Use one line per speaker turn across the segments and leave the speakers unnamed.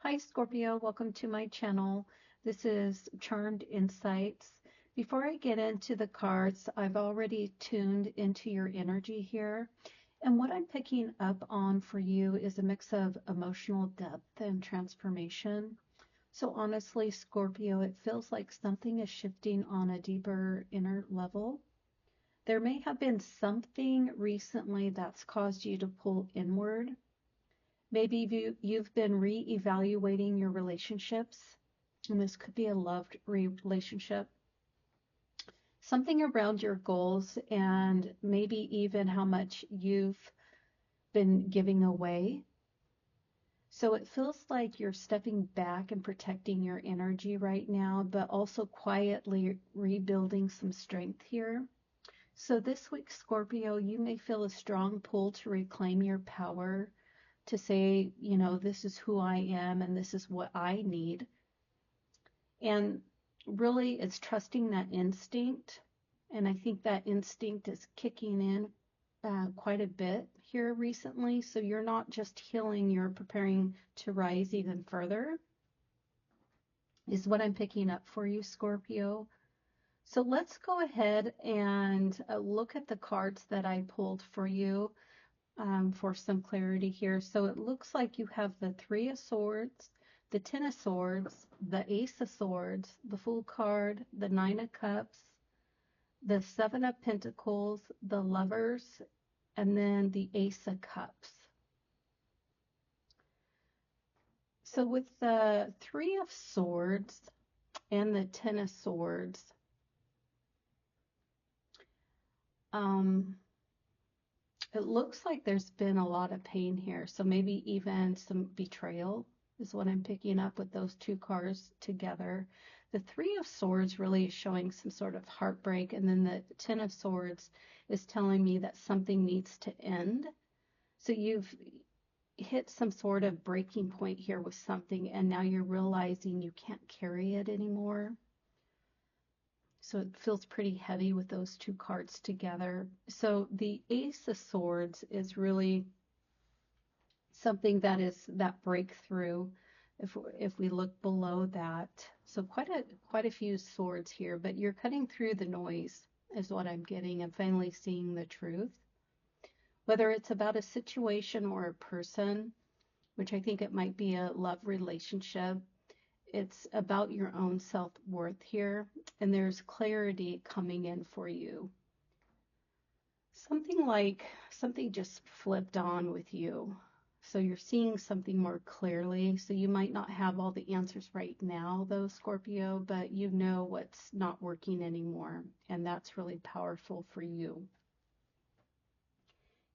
Hi Scorpio, welcome to my channel. This is Charmed Insights. Before I get into the cards, I've already tuned into your energy here. And what I'm picking up on for you is a mix of emotional depth and transformation. So honestly, Scorpio, it feels like something is shifting on a deeper inner level. There may have been something recently that's caused you to pull inward. Maybe you've been re-evaluating your relationships, and this could be a loved relationship, something around your goals, and maybe even how much you've been giving away. So it feels like you're stepping back and protecting your energy right now, but also quietly rebuilding some strength here. So this week, Scorpio, you may feel a strong pull to reclaim your power, to say, this is who I am and this is what I need. And really, it's trusting that instinct. And I think that instinct is kicking in quite a bit here recently. So you're not just healing, you're preparing to rise even further, is what I'm picking up for you, Scorpio. So let's go ahead and look at the cards that I pulled for you for some clarity here. So it looks like you have the Three of Swords, the Ten of Swords, the Ace of Swords, the Fool card, the Nine of Cups, the Seven of Pentacles, the Lovers, and then the Ace of Cups. So with the Three of Swords and the Ten of Swords, um, it looks like there's been a lot of pain here. So maybe even some betrayal is what I'm picking up with those two cards together. The Three of Swords really is showing some sort of heartbreak, and then the Ten of Swords is telling me that something needs to end. So you've hit some sort of breaking point here with something, and now you're realizing you can't carry it anymore. So it feels pretty heavy with those two cards together. So the Ace of Swords is really something that is that breakthrough. If we look below that, so quite a few swords here, but you're cutting through the noise is what I'm getting, and finally seeing the truth. Whether it's about a situation or a person, which I think it might be a love relationship, it's about your own self-worth here, and there's clarity coming in for you. Something just flipped on with you. So you're seeing something more clearly. So you might not have all the answers right now, though, Scorpio, but you know what's not working anymore. And that's really powerful for you.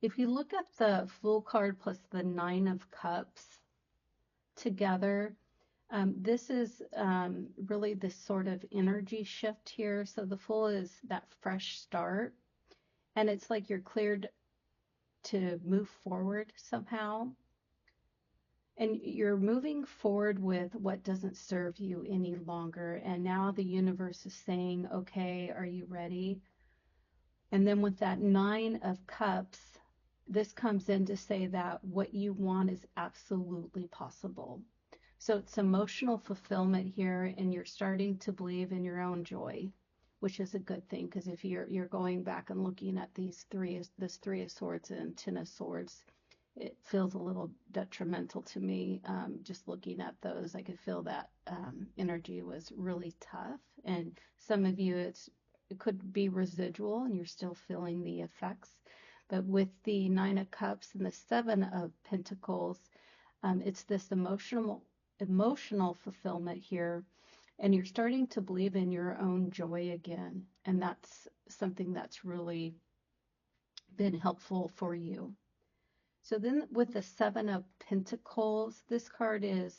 If you look at the Fool card plus the Nine of Cups together, this is really this sort of energy shift here. So the Fool is that fresh start. And it's like you're cleared to move forward somehow. And you're moving forward with what doesn't serve you any longer. And now the universe is saying, okay, are you ready? And then with that Nine of Cups, this comes in to say that what you want is absolutely possible. So it's emotional fulfillment here, and you're starting to believe in your own joy, which is a good thing, because if you're going back and looking at this Three of Swords and Ten of Swords, it feels a little detrimental to me. Just looking at those, I could feel that energy was really tough. And some of you, it could be residual, and you're still feeling the effects. But with the Nine of Cups and the Seven of Pentacles, it's this emotional fulfillment here, and you're starting to believe in your own joy again, and that's something that's really been helpful for you. So then with the Seven of Pentacles, this card is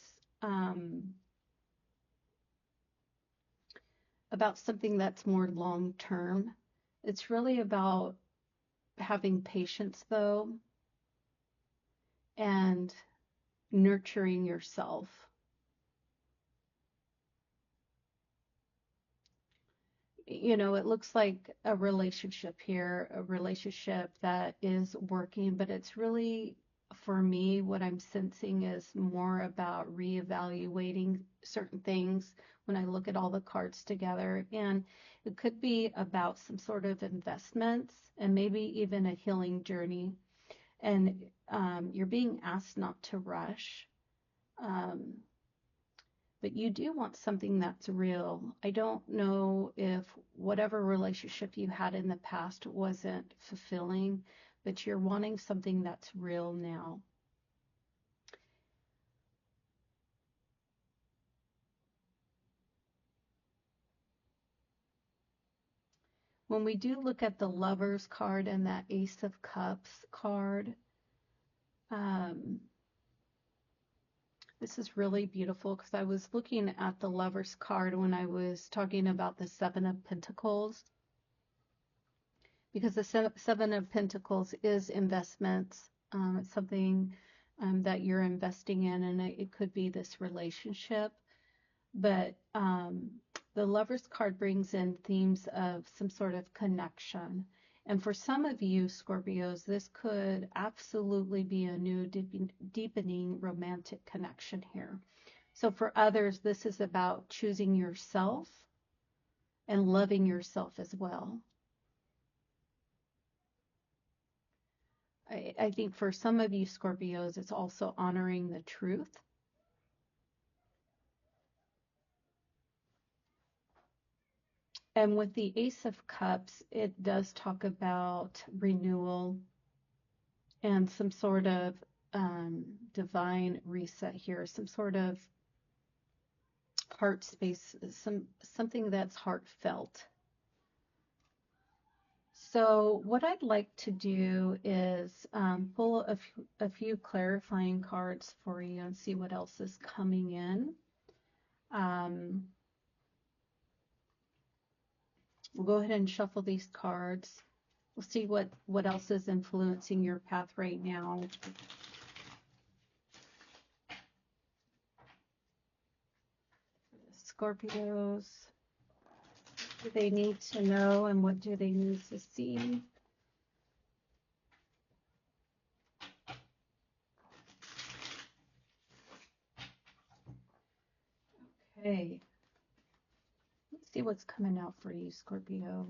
about something that's more long term. It's really about having patience, though, and nurturing yourself. It looks like a relationship here, a relationship that is working, but it's really for me, what I'm sensing is more about reevaluating certain things when I look at all the cards together. And it could be about some sort of investments and maybe even a healing journey. And you're being asked not to rush. Um, but you do want something that's real. I don't know if whatever relationship you had in the past wasn't fulfilling, but you're wanting something that's real now. When we do look at the Lovers card and that Ace of Cups card, um, this is really beautiful because I was looking at the Lovers card when I was talking about the Seven of Pentacles, because the Seven of Pentacles is investments. It's something that you're investing in, and it could be this relationship. But the Lover's card brings in themes of some sort of connection. And for some of you, Scorpios, this could absolutely be a new deepening romantic connection here. So for others, this is about choosing yourself and loving yourself as well. I think for some of you Scorpios, it's also honoring the truth. And with the Ace of Cups, it does talk about renewal and some sort of divine reset here, some sort of heart space, something that's heartfelt. So what I'd like to do is pull a few clarifying cards for you and see what else is coming in. We'll go ahead and shuffle these cards. We'll see what else is influencing your path right now. Scorpios, what do they need to know and what do they need to see? Okay. Let's see what's coming out for you, Scorpio.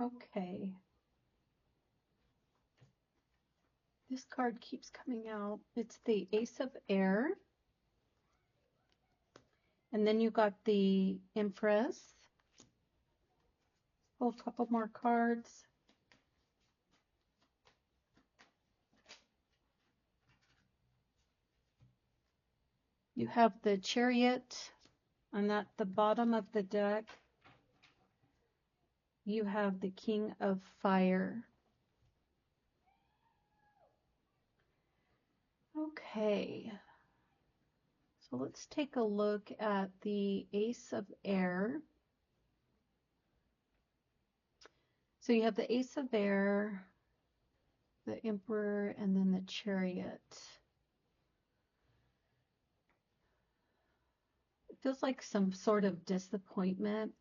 Okay. This card keeps coming out. It's the Ace of Air. And then you got the Empress. Pull a couple more cards. You have the Chariot, and at the bottom of the deck, you have the King of Fire. Okay. So let's take a look at the Ace of Air. So you have the Ace of Air, the Emperor, and then the Chariot. It feels like some sort of disappointment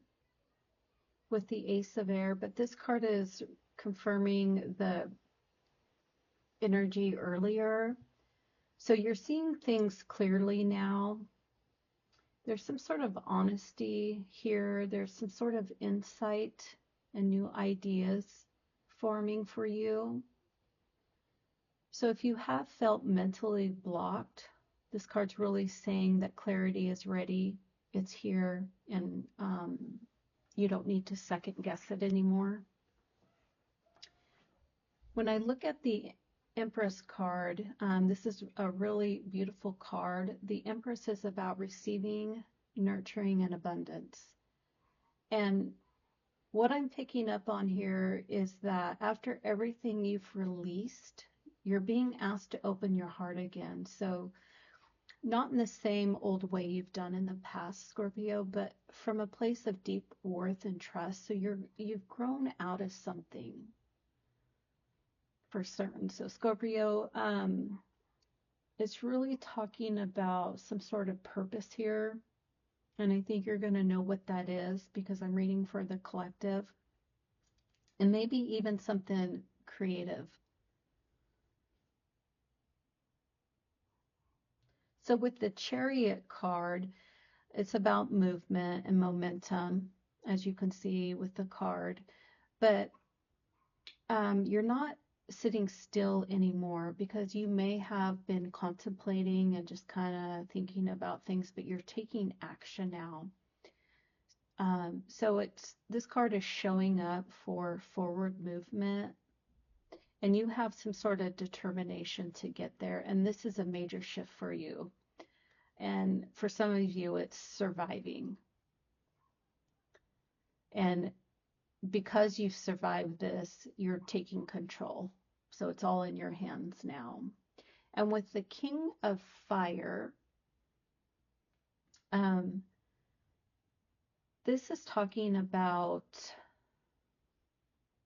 with the Ace of Air, but this card is confirming the energy earlier. So you're seeing things clearly now. There's some sort of honesty here. There's some sort of insight and new ideas forming for you. So if you have felt mentally blocked, this card's really saying that clarity is ready. It's here, and you don't need to second guess it anymore. When I look at the Empress card, this is a really beautiful card. The Empress is about receiving, nurturing, and abundance. And what I'm picking up on here is that after everything you've released, you're being asked to open your heart again. So not in the same old way you've done in the past, Scorpio, but from a place of deep worth and trust. So you've grown out of something for certain. So Scorpio, it's really talking about some sort of purpose here. And I think you're going to know what that is because I'm reading for the collective. And maybe even something creative. So with the Chariot card, it's about movement and momentum, as you can see with the card. But you're not sitting still anymore because you may have been contemplating and just kind of thinking about things, but you're taking action now. So this card is showing up for forward movement, and you have some sort of determination to get there. And this is a major shift for you. And for some of you, it's surviving. And because you've survived this, you're taking control. So it's all in your hands now. And with the King of Fire, this is talking about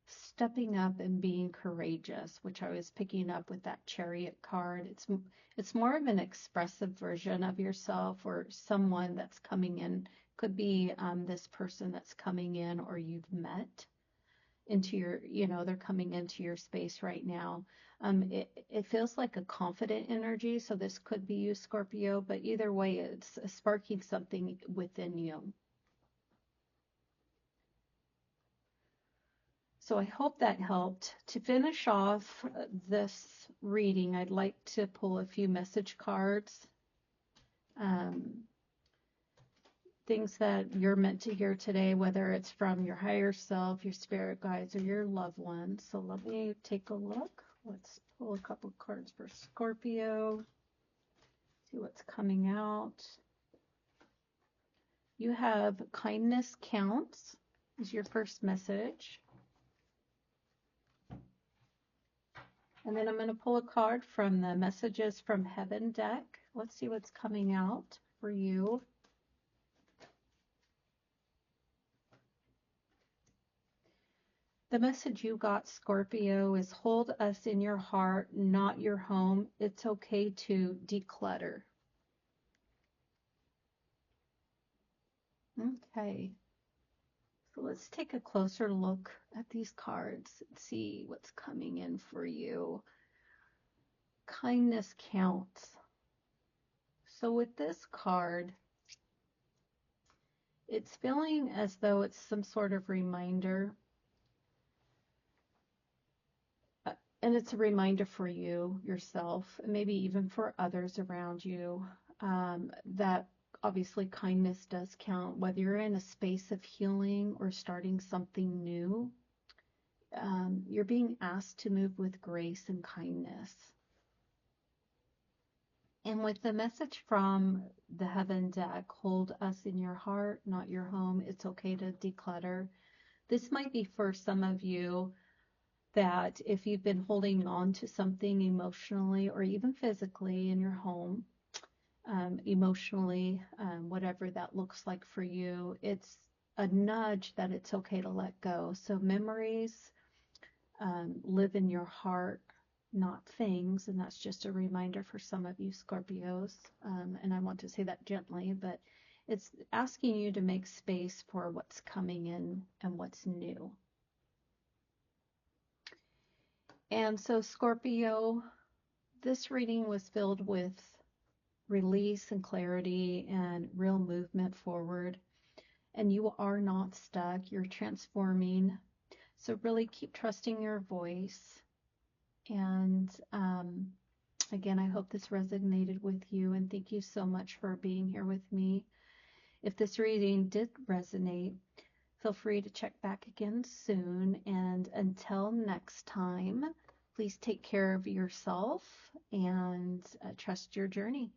stepping up and being courageous, which I was picking up with that Chariot card. It's more of an expressive version of yourself or someone that's coming in. Could be this person that's coming in or you've met into your, they're coming into your space right now. It feels like a confident energy, so this could be you, Scorpio, but either way, it's sparking something within you. So I hope that helped. To finish off this reading, I'd like to pull a few message cards, things that you're meant to hear today, whether it's from your higher self, your spirit guides, or your loved ones. So let me take a look. Let's pull a couple cards for Scorpio, see what's coming out. You have kindness counts is your first message. And then I'm going to pull a card from the Messages from Heaven deck. Let's see what's coming out for you. The message you got, Scorpio, is hold us in your heart, not your home. It's okay to declutter. Okay. So let's take a closer look at these cards and see what's coming in for you. Kindness counts. So with this card, it's feeling as though it's some sort of reminder. And it's a reminder for you, yourself, and maybe even for others around you, that obviously kindness does count, whether you're in a space of healing or starting something new. You're being asked to move with grace and kindness. And with the message from the Heaven deck, hold us in your heart, not your home. It's okay to declutter. This might be for some of you that if you've been holding on to something emotionally or even physically in your home, emotionally, whatever that looks like for you, it's a nudge that it's okay to let go. So memories live in your heart, not things. And that's just a reminder for some of you Scorpios. And I want to say that gently, but it's asking you to make space for what's coming in and what's new. And so Scorpio, this reading was filled with release and clarity and real movement forward. And you are not stuck. You're transforming. So really keep trusting your voice. And again, I hope this resonated with you. And thank you so much for being here with me. If this reading did resonate, feel free to check back again soon. And until next time, please take care of yourself and trust your journey.